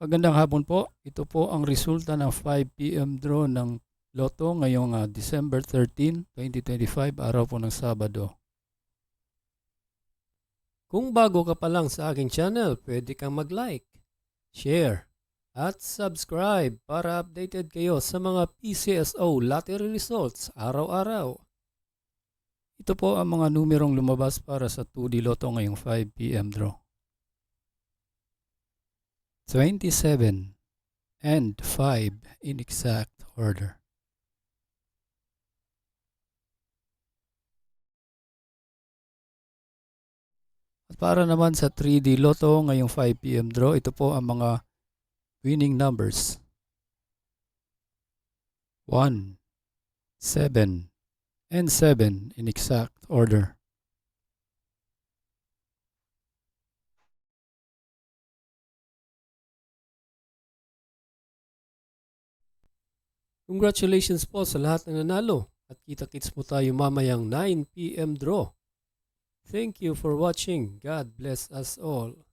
Magandang hapon po. Ito po ang resulta ng 5 PM draw ng Lotto ngayong December 13, 2025, araw po ng Sabado. Kung bago ka pa lang sa aking channel, pwede kang mag-like, share, at subscribe para updated kayo sa mga PCSO lottery results araw-araw. Ito po ang mga numerong lumabas para sa 2D Lotto ngayong 5 PM draw. 27 and 5 in exact order. At para naman sa 3D Lotto ngayong 5 PM draw, ito po ang mga winning numbers. 1, 7, and 7 in exact order. Congratulations po sa lahat ng nanalo at kita-kits po tayo mamayang 9 PM draw. Thank you for watching. God bless us all.